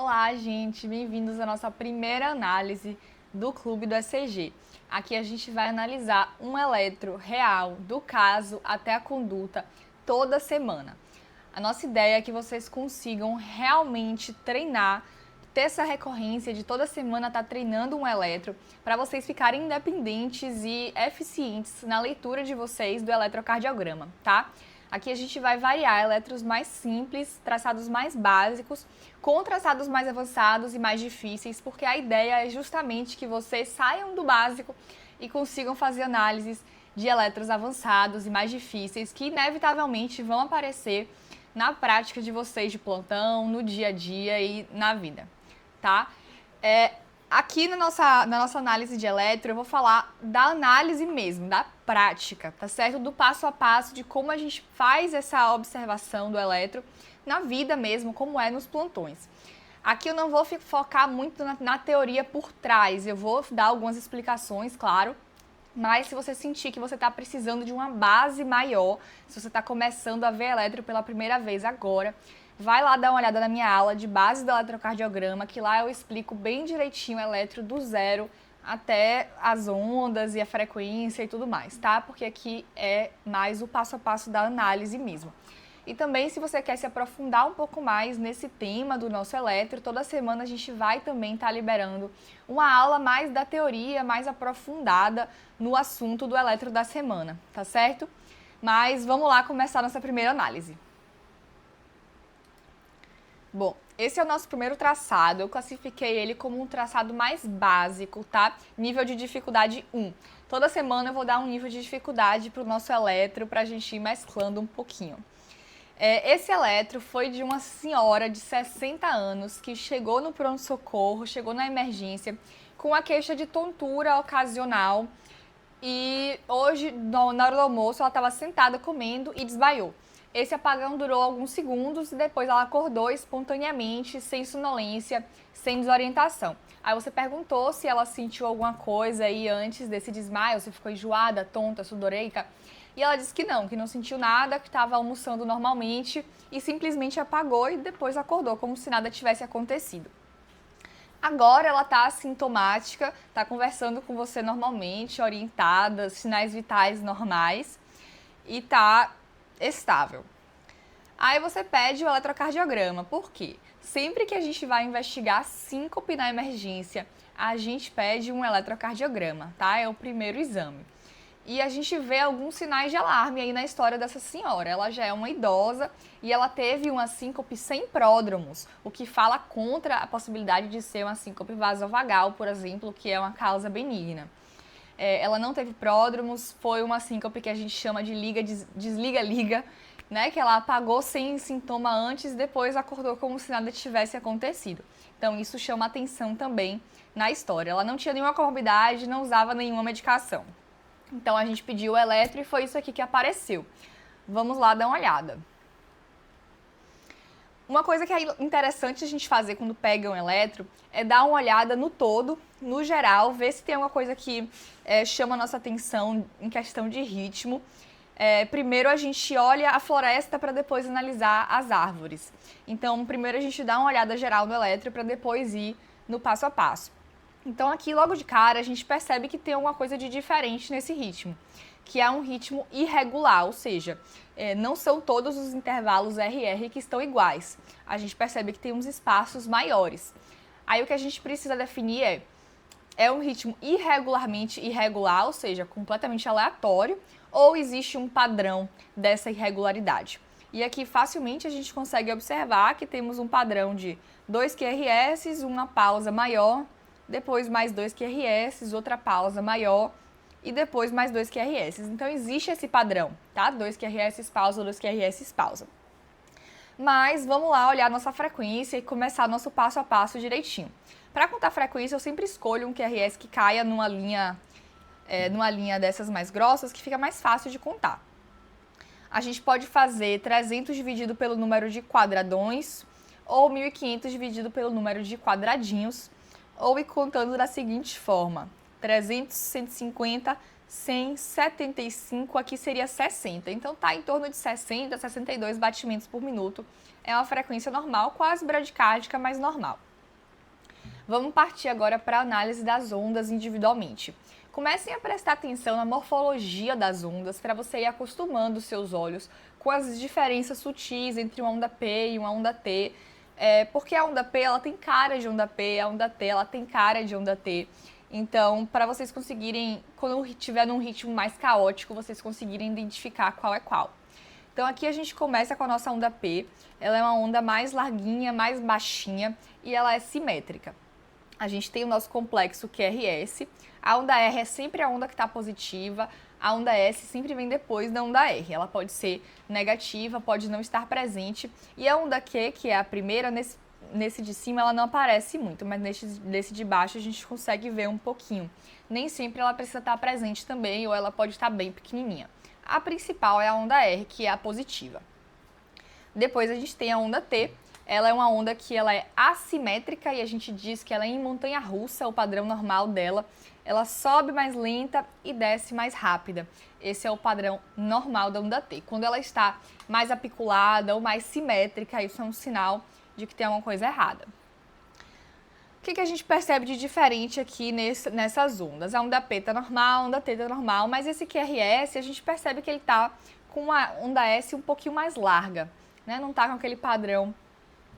Olá, gente! Bem-vindos à nossa primeira análise do Clube do ECG. Aqui a gente vai analisar um eletro real, do caso até a conduta, toda semana. A nossa ideia é que vocês consigam realmente treinar, ter essa recorrência de toda semana estar treinando um eletro, para vocês ficarem independentes e eficientes na leitura de vocês do eletrocardiograma, tá? Aqui a gente vai variar eletros mais simples, traçados mais básicos, com traçados mais avançados e mais difíceis, porque a ideia é justamente que vocês saiam do básico e consigam fazer análises de eletros avançados e mais difíceis, que inevitavelmente vão aparecer na prática de vocês de plantão, no dia a dia e na vida, tá? Aqui na nossa análise de eletro, eu vou falar da análise mesmo, da prática, tá certo? Do passo a passo de como a gente faz essa observação do eletro na vida mesmo, como é nos plantões. Aqui eu não vou focar muito na teoria por trás, eu vou dar algumas explicações, claro, mas se você sentir que você está precisando de uma base maior, se você está começando a ver eletro pela primeira vez agora, vai lá dar uma olhada na minha aula de base do eletrocardiograma, que lá eu explico bem direitinho o eletro do zero até as ondas e a frequência e tudo mais, tá? Porque aqui é mais o passo a passo da análise mesmo. E também, se você quer se aprofundar um pouco mais nesse tema do nosso eletro, toda semana a gente vai também estar liberando uma aula mais da teoria, mais aprofundada no assunto do eletro da semana, tá certo? Mas vamos lá começar nossa primeira análise. Bom, esse é o nosso primeiro traçado, eu classifiquei ele como um traçado mais básico, tá? Nível de dificuldade 1. Toda semana eu vou dar um nível de dificuldade para o nosso eletro, para a gente ir mesclando um pouquinho. Esse eletro foi de uma senhora de 60 anos que chegou no pronto-socorro, chegou na emergência, com a queixa de tontura ocasional e hoje, na hora do almoço, ela estava sentada comendo e desmaiou. Esse apagão durou alguns segundos e depois ela acordou espontaneamente, sem sonolência, sem desorientação. Aí você perguntou se ela sentiu alguma coisa aí antes desse desmaio, se ficou enjoada, tonta, sudorenta. E ela disse que não sentiu nada, que estava almoçando normalmente e simplesmente apagou e depois acordou, como se nada tivesse acontecido. Agora ela está assintomática, está conversando com você normalmente, orientada, sinais vitais normais e está estável. Aí você pede o eletrocardiograma. Por quê? Sempre que a gente vai investigar síncope na emergência, a gente pede um eletrocardiograma, tá? É o primeiro exame. E a gente vê alguns sinais de alarme aí na história dessa senhora. Ela já é uma idosa e ela teve uma síncope sem pródromos, o que fala contra a possibilidade de ser uma síncope vasovagal, por exemplo, que é uma causa benigna. Ela não teve pródromos, foi uma síncope que a gente chama de desliga-liga, né? Que ela apagou sem sintoma antes e depois acordou como se nada tivesse acontecido. Então isso chama atenção também na história. Ela não tinha nenhuma comorbidade, não usava nenhuma medicação. Então a gente pediu o eletro e foi isso aqui que apareceu. Vamos lá dar uma olhada. Uma coisa que é interessante a gente fazer quando pega um eletro é dar uma olhada no todo, no geral, ver se tem alguma coisa que chama a nossa atenção em questão de ritmo. Primeiro a gente olha a floresta para depois analisar as árvores. Então, primeiro a gente dá uma olhada geral no eletro para depois ir no passo a passo. Então, aqui logo de cara a gente percebe que tem alguma coisa de diferente nesse ritmo, que é um ritmo irregular, ou seja, não são todos os intervalos RR que estão iguais. A gente percebe que tem uns espaços maiores. Aí o que a gente precisa definir é um ritmo irregularmente irregular, ou seja, completamente aleatório, ou existe um padrão dessa irregularidade. E aqui facilmente a gente consegue observar que temos um padrão de 2 QRS, uma pausa maior, depois mais 2 QRS, outra pausa maior e depois mais 2 QRS. Então existe esse padrão, tá? 2 QRS pausa, 2 QRS pausa. Mas vamos lá olhar nossa frequência e começar nosso passo a passo direitinho. Para contar frequência, eu sempre escolho um QRS que caia numa linha dessas mais grossas, que fica mais fácil de contar. A gente pode fazer 300 dividido pelo número de quadradões ou 1.500 dividido pelo número de quadradinhos, ou ir contando da seguinte forma: 300, 150, 100, 75, aqui seria 60. Então tá em torno de 60, 62 batimentos por minuto. É uma frequência normal, quase bradicárdica, mas normal. Vamos partir agora para a análise das ondas individualmente. Comecem a prestar atenção na morfologia das ondas para você ir acostumando os seus olhos com as diferenças sutis entre uma onda P e uma onda T. Porque a onda P ela tem cara de onda P, a onda T ela tem cara de onda T. Então, para vocês conseguirem, quando estiver num ritmo mais caótico, vocês conseguirem identificar qual é qual. Então, aqui a gente começa com a nossa onda P. Ela é uma onda mais larguinha, mais baixinha e ela é simétrica. A gente tem o nosso complexo QRS. A onda R é sempre a onda que está positiva, a onda S sempre vem depois da onda R. Ela pode ser negativa, pode não estar presente. E a onda Q, que é a primeira, nesse de cima ela não aparece muito, mas nesse de baixo a gente consegue ver um pouquinho. Nem sempre ela precisa estar presente também, ou ela pode estar bem pequenininha. A principal é a onda R, que é a positiva. Depois a gente tem a onda T. Ela é uma onda que ela é assimétrica e a gente diz que ela é em montanha-russa, o padrão normal dela. Ela sobe mais lenta e desce mais rápida. Esse é o padrão normal da onda T. Quando ela está mais apiculada ou mais simétrica, isso é um sinal de que tem alguma coisa errada. O que a gente percebe de diferente aqui nessas ondas? A onda P está normal, a onda T está normal, mas esse QRS a gente percebe que ele está com a onda S um pouquinho mais larga, né? Não está com aquele padrão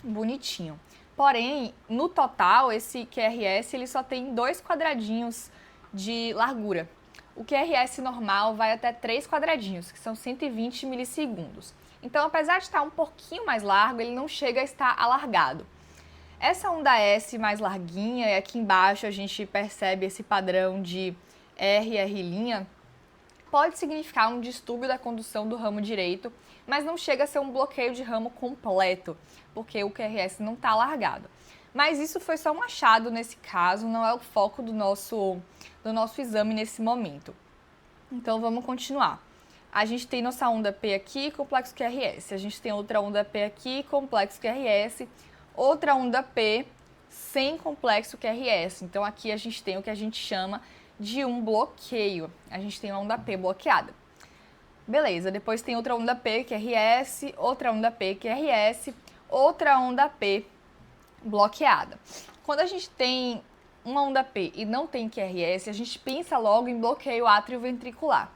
bonitinho. Porém, no total, esse QRS ele só tem 2 quadradinhos de largura. O QRS normal vai até 3 quadradinhos, que são 120 milissegundos. Então, apesar de estar um pouquinho mais largo, ele não chega a estar alargado. Essa onda S mais larguinha, e aqui embaixo a gente percebe esse padrão de R', pode significar um distúrbio da condução do ramo direito, mas não chega a ser um bloqueio de ramo completo, porque o QRS não está alargado. Mas isso foi só um achado nesse caso, não é o foco do nosso exame nesse momento. Então vamos continuar. A gente tem nossa onda P aqui, complexo QRS. A gente tem outra onda P aqui, complexo QRS. Outra onda P sem complexo QRS. Então aqui a gente tem o que a gente chama de um bloqueio. A gente tem uma onda P bloqueada. Beleza, depois tem outra onda P QRS, outra onda P QRS, outra onda P bloqueada. Quando a gente tem uma onda P e não tem QRS, a gente pensa logo em bloqueio átrio-ventricular.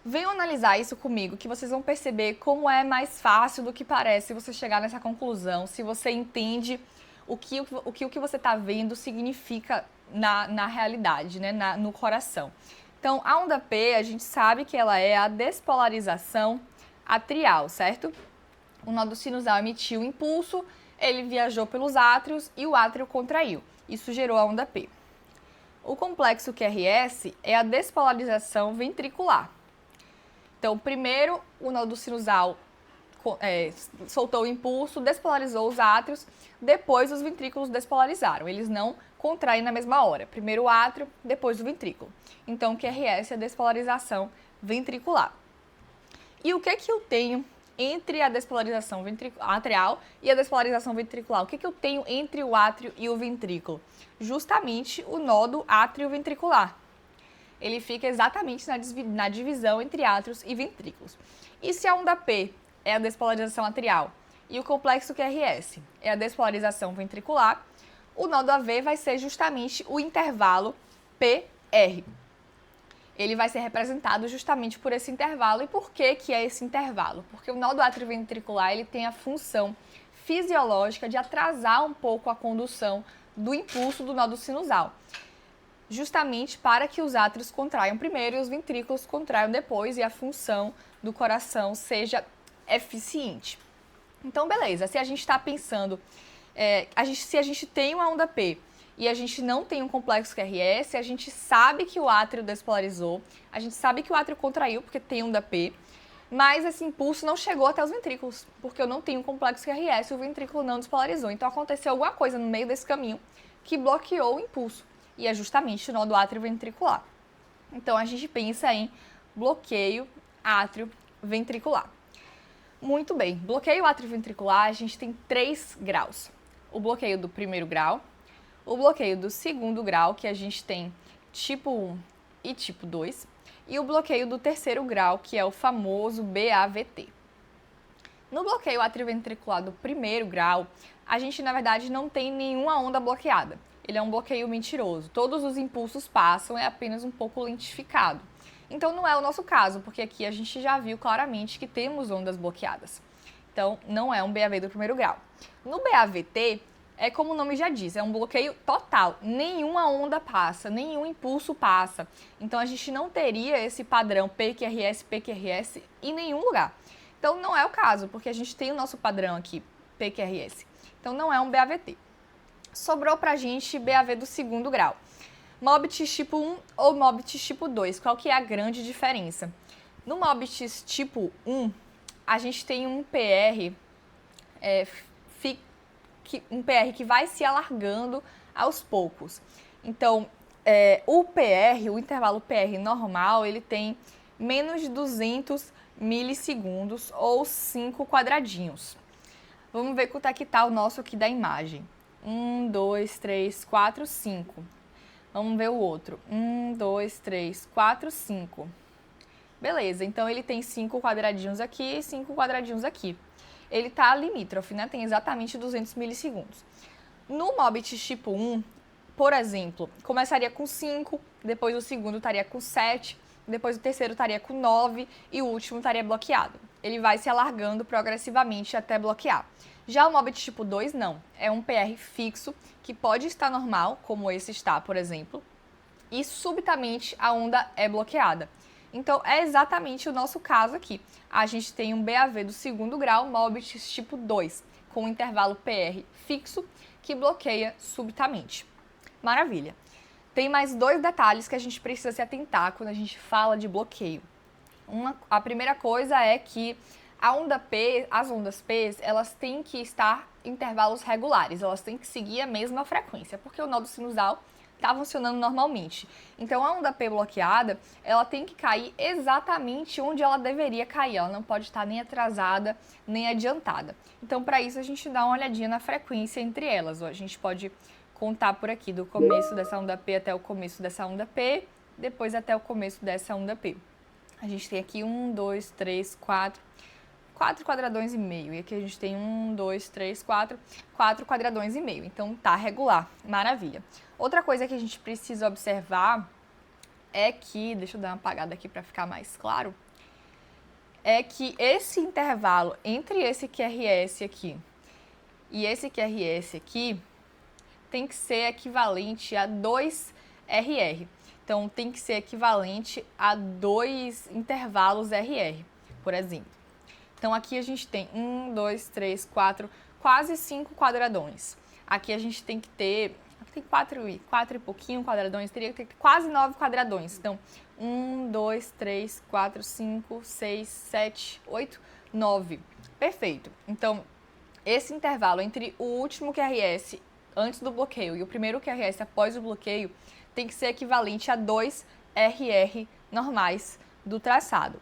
Venham analisar isso comigo, que vocês vão perceber como é mais fácil do que parece você chegar nessa conclusão, se você entende o que você está vendo significa na realidade, né, no coração. Então, a onda P, a gente sabe que ela é a despolarização atrial, certo? O nódulo sinusal emitiu o impulso, ele viajou pelos átrios e o átrio contraiu. Isso gerou a onda P. O complexo QRS é a despolarização ventricular. Então, primeiro o nódulo sinusal soltou o impulso, despolarizou os átrios, depois os ventrículos despolarizaram. Eles não contraem na mesma hora. Primeiro o átrio, depois o ventrículo. Então, o QRS é a despolarização ventricular. E o que eu tenho entre a despolarização atrial e a despolarização ventricular? O que eu tenho entre o átrio e o ventrículo? Justamente o nódo átrio-ventricular. Ele fica exatamente na divisão entre átrios e ventrículos. E se a onda P é a despolarização atrial e o complexo QRS é a despolarização ventricular, o nódo AV vai ser justamente o intervalo PR. Ele vai ser representado justamente por esse intervalo. E por que é esse intervalo? Porque o nódo átrio-ventricular ele tem a função fisiológica de atrasar um pouco a condução do impulso do nódulo sinusal, justamente para que os átrios contraiam primeiro e os ventrículos contraiam depois e a função do coração seja eficiente. Então, beleza, se a gente está pensando, se a gente tem uma onda P e a gente não tem um complexo QRS, a gente sabe que o átrio despolarizou, a gente sabe que o átrio contraiu porque tem onda P, mas esse impulso não chegou até os ventrículos, porque eu não tenho um complexo QRS e o ventrículo não despolarizou. Então, aconteceu alguma coisa no meio desse caminho que bloqueou o impulso. E é justamente o nó do átrio ventricular. Então, a gente pensa em bloqueio átrio ventricular. Muito bem, bloqueio átrio ventricular, a gente tem 3 graus. O bloqueio do primeiro grau, o bloqueio do segundo grau, que a gente tem tipo 1 e tipo 2, e o bloqueio do terceiro grau, que é o famoso BAVT. No bloqueio átrio ventricular do primeiro grau, a gente, na verdade, não tem nenhuma onda bloqueada. Ele é um bloqueio mentiroso. Todos os impulsos passam, é apenas um pouco lentificado. Então, não é o nosso caso, porque aqui a gente já viu claramente que temos ondas bloqueadas. Então, não é um BAV do primeiro grau. No BAVT, é como o nome já diz, é um bloqueio total. Nenhuma onda passa, nenhum impulso passa. Então, a gente não teria esse padrão PQRS, PQRS em nenhum lugar. Então, não é o caso, porque a gente tem o nosso padrão aqui, PQRS. Então, não é um BAVT. Sobrou pra gente BAV do segundo grau. MOBITS tipo 1 ou MOBITS tipo 2, qual que é a grande diferença? No MOBITS tipo 1, a gente tem um PR, um PR que vai se alargando aos poucos. Então, o PR, o intervalo PR normal, ele tem menos de 200 milissegundos ou 5 quadradinhos. Vamos ver quanto é que tá o nosso aqui da imagem. 1, 2, 3, 4, 5. Vamos ver o outro. 1, 2, 3, 4, 5. Beleza, então ele tem 5 quadradinhos aqui e 5 quadradinhos aqui. Ele está limítrofe, né? Tem exatamente 200 milissegundos. No MOBITS tipo 1, por exemplo, começaria com 5, depois o segundo estaria com 7, depois o terceiro estaria com 9 e o último estaria bloqueado. Ele vai se alargando progressivamente até bloquear. Já o MOBITS tipo 2, não. É um PR fixo que pode estar normal, como esse está, por exemplo, e subitamente a onda é bloqueada. Então, é exatamente o nosso caso aqui. A gente tem um BAV do segundo grau, MOBITS tipo 2, com um intervalo PR fixo que bloqueia subitamente. Maravilha. Tem mais 2 detalhes que a gente precisa se atentar quando a gente fala de bloqueio. A primeira coisa é que a onda P, as ondas P, elas têm que estar em intervalos regulares, elas têm que seguir a mesma frequência, porque o nó do sinusal está funcionando normalmente. Então, a onda P bloqueada, ela tem que cair exatamente onde ela deveria cair. Ela não pode estar nem atrasada, nem adiantada. Então, para isso, a gente dá uma olhadinha na frequência entre elas. A gente pode contar por aqui do começo dessa onda P até o começo dessa onda P, depois até o começo dessa onda P. A gente tem aqui 1, 2, 3, 4 quadradões e meio. E aqui a gente tem 1, 2, 3, 4 quadradões e meio. Então, tá regular. Maravilha. Outra coisa que a gente precisa observar é que, deixa eu dar uma apagada aqui para ficar mais claro, é que esse intervalo entre esse QRS aqui e esse QRS aqui tem que ser equivalente a 2 RR. Então, tem que ser equivalente a 2 intervalos RR, por exemplo. Então, aqui a gente tem 1, 2, 3, 4, quase 5 quadradões. Aqui a gente tem que ter, aqui tem 4 e pouquinho quadradões, teria que ter quase 9 quadradões. Então, 1, 2, 3, 4, 5, 6, 7, 8, 9. Perfeito. Então, esse intervalo entre o último QRS antes do bloqueio e o primeiro QRS após o bloqueio tem que ser equivalente a 2 RR normais do traçado.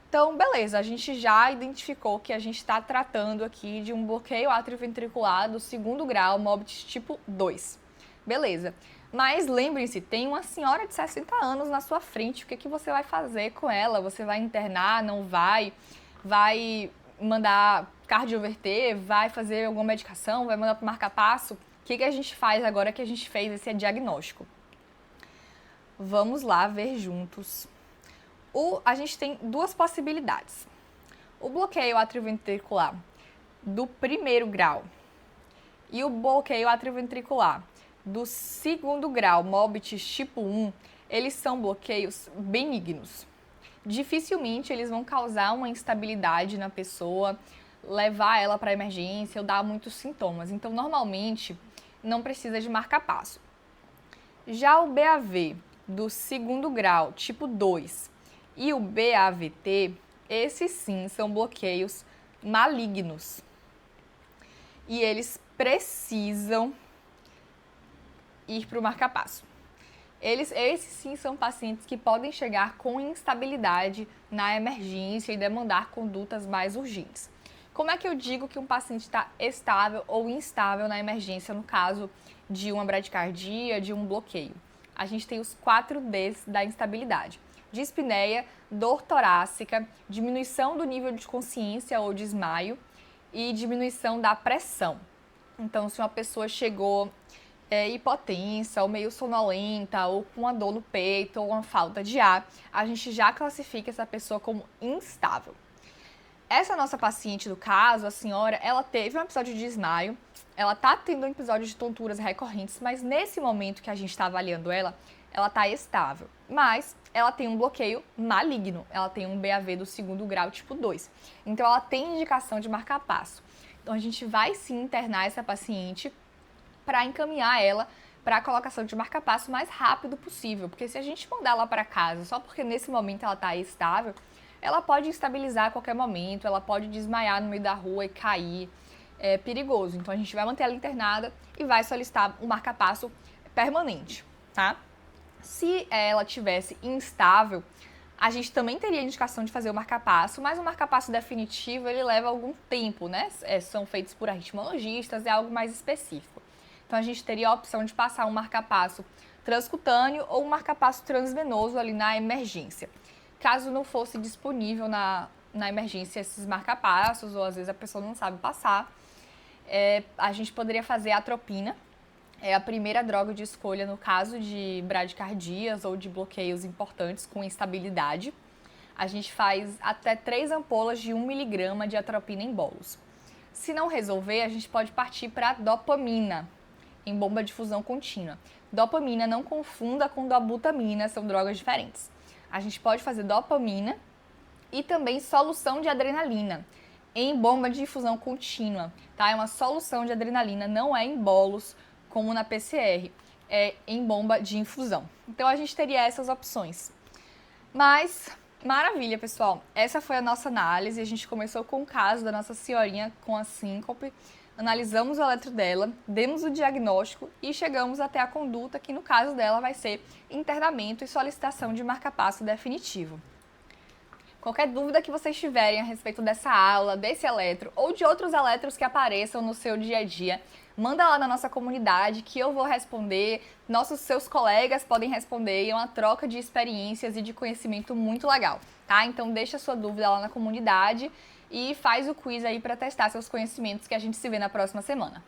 Então, beleza, a gente já identificou que a gente está tratando aqui de um bloqueio atrioventricular do segundo grau, MOBITS tipo 2. Beleza, mas lembrem-se, tem uma senhora de 60 anos na sua frente, o que você vai fazer com ela? Você vai internar, não vai? Vai mandar cardioverter? Vai fazer alguma medicação? Vai mandar para o marca-passo? O que a gente faz agora que a gente fez esse diagnóstico? Vamos lá ver juntos. A gente tem 2 possibilidades. O bloqueio atrioventricular do primeiro grau e o bloqueio atrioventricular do segundo grau, MOBITS tipo 1, eles são bloqueios benignos. Dificilmente eles vão causar uma instabilidade na pessoa, levar ela para emergência ou dar muitos sintomas. Então, normalmente, não precisa de marca-passo. Já o BAV do segundo grau, tipo 2, e o BAVT, esses sim são bloqueios malignos. E eles precisam ir para o marca-passo. Esses sim são pacientes que podem chegar com instabilidade na emergência e demandar condutas mais urgentes. Como é que eu digo que um paciente está estável ou instável na emergência no caso de uma bradicardia, de um bloqueio? A gente tem os 4 Ds da instabilidade: dispneia, dor torácica, diminuição do nível de consciência ou desmaio e diminuição da pressão. Então, se uma pessoa chegou hipotensa, ou meio sonolenta, ou com uma dor no peito, ou uma falta de ar, a gente já classifica essa pessoa como instável. Essa nossa paciente do caso, a senhora, ela teve um episódio de desmaio, ela tá tendo um episódio de tonturas recorrentes, mas nesse momento que a gente está avaliando ela tá estável. Mas ela tem um bloqueio maligno, ela tem um BAV do 2º grau tipo 2. Então ela tem indicação de marca-passo. Então a gente vai sim internar essa paciente para encaminhar ela para a colocação de marca-passo o mais rápido possível, porque se a gente mandar ela para casa só porque nesse momento ela está estável, ela pode estabilizar a qualquer momento, ela pode desmaiar no meio da rua e cair, é perigoso. Então a gente vai manter ela internada e vai solicitar um marca-passo permanente, tá? Se ela tivesse instável, a gente também teria indicação de fazer o marca-passo, mas o marca-passo definitivo ele leva algum tempo, né? São feitos por arritmologistas, é algo mais específico. Então a gente teria a opção de passar um marca-passo transcutâneo ou um marca-passo transvenoso ali na emergência. Caso não fosse disponível na emergência esses marca-passos, ou às vezes a pessoa não sabe passar, a gente poderia fazer a atropina. É a primeira droga de escolha no caso de bradicardias ou de bloqueios importantes com instabilidade. A gente faz até 3 ampolas de 1 mg de atropina em bolos. Se não resolver, a gente pode partir para dopamina, em bomba de difusão contínua. Dopamina não confunda com dobutamina, são drogas diferentes. A gente pode fazer dopamina e também solução de adrenalina em bomba de difusão contínua, tá? É uma solução de adrenalina, não é em bolos, como na PCR, é em bomba de infusão. Então a gente teria essas opções. Mas, maravilha, pessoal. Essa foi a nossa análise. A gente começou com o caso da nossa senhorinha com a síncope, analisamos o eletro dela, demos o diagnóstico e chegamos até a conduta, que no caso dela vai ser internamento e solicitação de marca-passo definitivo. Qualquer dúvida que vocês tiverem a respeito dessa aula, desse eletro ou de outros eletros que apareçam no seu dia a dia, manda lá na nossa comunidade que eu vou responder, seus colegas podem responder e é uma troca de experiências e de conhecimento muito legal, tá? Então deixa a sua dúvida lá na comunidade e faz o quiz aí para testar seus conhecimentos que a gente se vê na próxima semana.